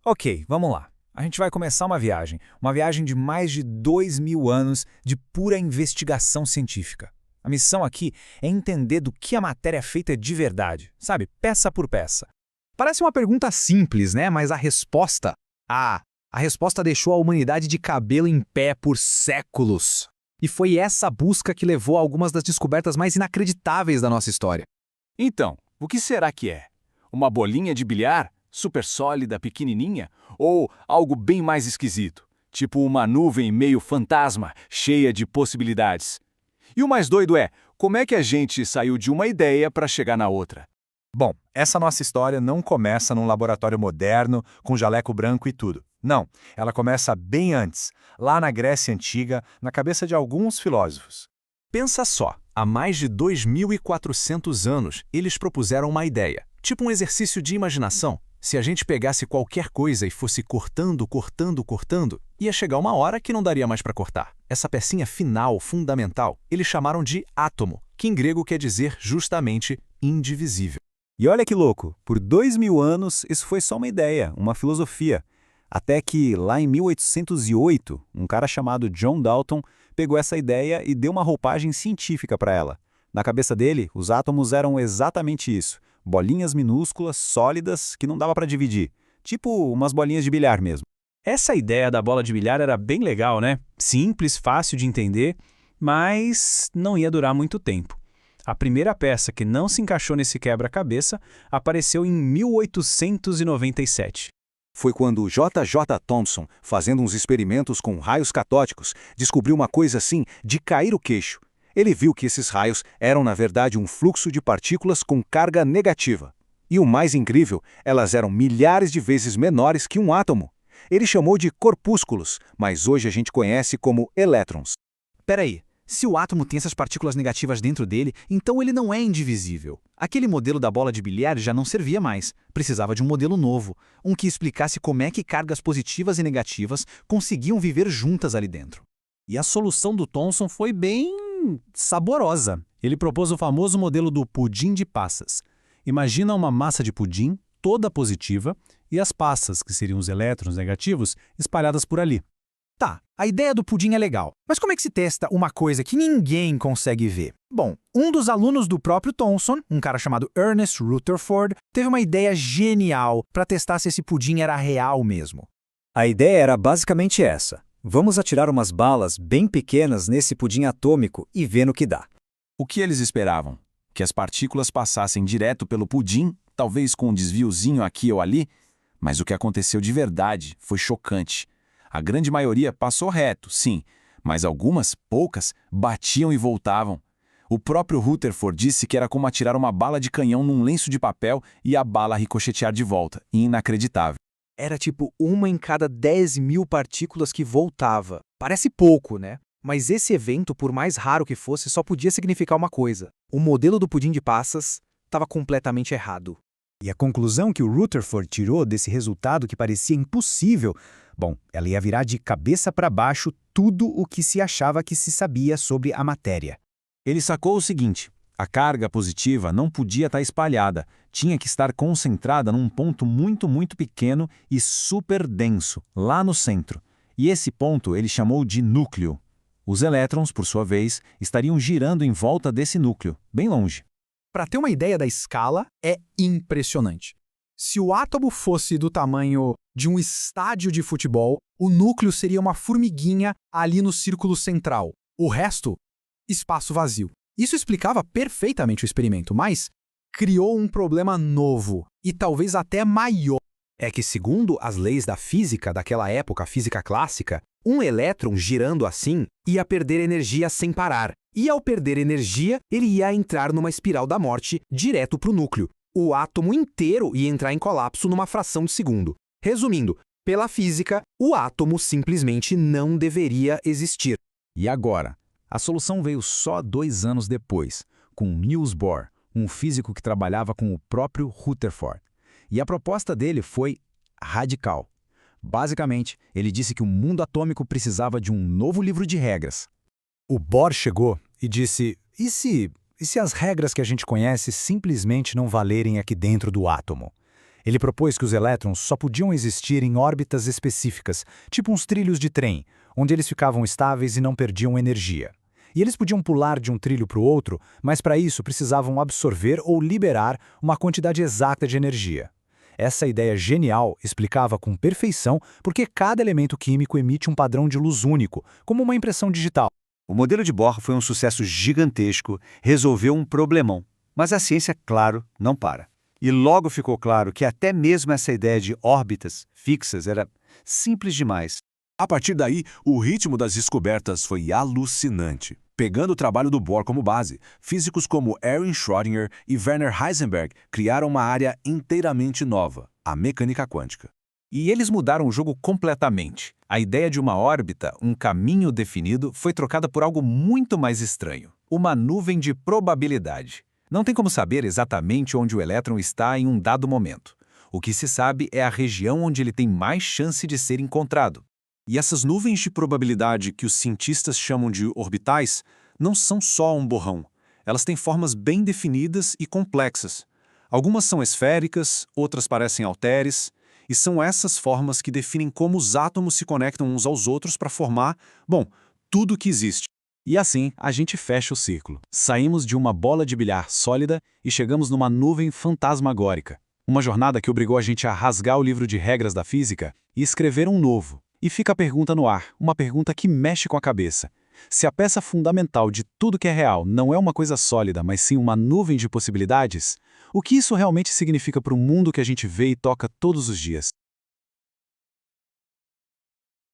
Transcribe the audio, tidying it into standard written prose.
Ok, vamos lá. A gente vai começar uma viagem de mais de 2.000 anos de pura investigação científica. A missão aqui é entender do que a matéria é feita de verdade, sabe, peça por peça. Parece uma pergunta simples, né? Mas a resposta... a resposta deixou a humanidade de cabelo em pé por séculos. E foi essa busca que levou a algumas das descobertas mais inacreditáveis da nossa história. Então, o que será que é? Uma bolinha de bilhar? Super sólida, pequenininha? Ou algo bem mais esquisito? Tipo uma nuvem meio fantasma, cheia de possibilidades? E o mais doido é, como é que a gente saiu de uma ideia para chegar na outra? Bom, essa nossa história não começa num laboratório moderno, com jaleco branco e tudo. Não, ela começa bem antes, lá na Grécia Antiga, na cabeça de alguns filósofos. Pensa só, há mais de 2.400 anos, eles propuseram uma ideia, tipo um exercício de imaginação. Se a gente pegasse qualquer coisa e fosse cortando, ia chegar uma hora que não daria mais para cortar. Essa pecinha final, fundamental, eles chamaram de átomo, que em grego quer dizer justamente indivisível. E olha que louco, por 2.000 anos isso foi só uma ideia, uma filosofia. Até que, lá em 1808, um cara chamado John Dalton pegou essa ideia e deu uma roupagem científica para ela. Na cabeça dele, os átomos eram exatamente isso, bolinhas minúsculas, sólidas, que não dava para dividir. Tipo umas bolinhas de bilhar mesmo. Essa ideia da bola de bilhar era bem legal, né? Simples, fácil de entender, mas não ia durar muito tempo. A primeira peça que não se encaixou nesse quebra-cabeça apareceu em 1897. Foi quando J. J. Thomson, fazendo uns experimentos com raios catódicos, descobriu uma coisa assim de cair o queixo. Ele viu que esses raios eram, na verdade, um fluxo de partículas com carga negativa. E o mais incrível, elas eram milhares de vezes menores que um átomo. Ele chamou de corpúsculos, mas hoje a gente conhece como elétrons. Peraí, se o átomo tem essas partículas negativas dentro dele, então ele não é indivisível. Aquele modelo da bola de bilhar já não servia mais. Precisava de um modelo novo, um que explicasse como é que cargas positivas e negativas conseguiam viver juntas ali dentro. E a solução do Thomson foi bem saborosa. Ele propôs o famoso modelo do pudim de passas. Imagina uma massa de pudim toda positiva e as passas, que seriam os elétrons negativos, espalhadas por ali. Tá, a ideia do pudim é legal, mas como é que se testa uma coisa que ninguém consegue ver? Bom, um dos alunos do próprio Thomson, um cara chamado Ernest Rutherford, teve uma ideia genial para testar se esse pudim era real mesmo. A ideia era basicamente essa. Vamos atirar umas balas bem pequenas nesse pudim atômico e ver no que dá. O que eles esperavam? Que as partículas passassem direto pelo pudim, talvez com um desviozinho aqui ou ali? Mas o que aconteceu de verdade foi chocante. A grande maioria passou reto, sim, mas algumas, poucas, batiam e voltavam. O próprio Rutherford disse que era como atirar uma bala de canhão num lenço de papel e a bala ricochetear de volta. Inacreditável. Era tipo uma em cada 10.000 partículas que voltava. Parece pouco, né? Mas esse evento, por mais raro que fosse, só podia significar uma coisa. O modelo do pudim de passas estava completamente errado. E a conclusão que o Rutherford tirou desse resultado que parecia impossível, bom, ela ia virar de cabeça para baixo tudo o que se achava que se sabia sobre a matéria. Ele sacou o seguinte: a carga positiva não podia estar espalhada, tinha que estar concentrada num ponto muito pequeno e super denso, lá no centro. E esse ponto ele chamou de núcleo. Os elétrons, por sua vez, estariam girando em volta desse núcleo, bem longe. Para ter uma ideia da escala, é impressionante. Se o átomo fosse do tamanho de um estádio de futebol, o núcleo seria uma formiguinha ali no círculo central. O resto, espaço vazio. Isso explicava perfeitamente o experimento, mas criou um problema novo e talvez até maior. É que, segundo as leis da física daquela época, a física clássica, um elétron girando assim ia perder energia sem parar. E ao perder energia, ele ia entrar numa espiral da morte direto para o núcleo. O átomo inteiro ia entrar em colapso numa fração de segundo. Resumindo, pela física, o átomo simplesmente não deveria existir. E agora? A solução veio só 2 anos depois, com Niels Bohr, um físico que trabalhava com o próprio Rutherford. E a proposta dele foi radical. Basicamente, ele disse que o mundo atômico precisava de um novo livro de regras. O Bohr chegou e disse, e se as regras que a gente conhece simplesmente não valerem aqui dentro do átomo? Ele propôs que os elétrons só podiam existir em órbitas específicas, tipo uns trilhos de trem, onde eles ficavam estáveis e não perdiam energia. E eles podiam pular de um trilho para o outro, mas para isso precisavam absorver ou liberar uma quantidade exata de energia. Essa ideia genial explicava com perfeição por que cada elemento químico emite um padrão de luz único, como uma impressão digital. O modelo de Bohr foi um sucesso gigantesco, resolveu um problemão. Mas a ciência, claro, não para. E logo ficou claro que até mesmo essa ideia de órbitas fixas era simples demais. A partir daí, o ritmo das descobertas foi alucinante. Pegando o trabalho do Bohr como base, físicos como Erwin Schrödinger e Werner Heisenberg criaram uma área inteiramente nova, a mecânica quântica. E eles mudaram o jogo completamente. A ideia de uma órbita, um caminho definido, foi trocada por algo muito mais estranho: uma nuvem de probabilidade. Não tem como saber exatamente onde o elétron está em um dado momento. O que se sabe é a região onde ele tem mais chance de ser encontrado. E essas nuvens de probabilidade que os cientistas chamam de orbitais não são só um borrão. Elas têm formas bem definidas e complexas. Algumas são esféricas, outras parecem halteres, e são essas formas que definem como os átomos se conectam uns aos outros para formar, tudo o que existe. E assim, a gente fecha o círculo. Saímos de uma bola de bilhar sólida e chegamos numa nuvem fantasmagórica. Uma jornada que obrigou a gente a rasgar o livro de regras da física e escrever um novo. E fica a pergunta no ar, uma pergunta que mexe com a cabeça. Se a peça fundamental de tudo que é real não é uma coisa sólida, mas sim uma nuvem de possibilidades, o que isso realmente significa para o mundo que a gente vê e toca todos os dias?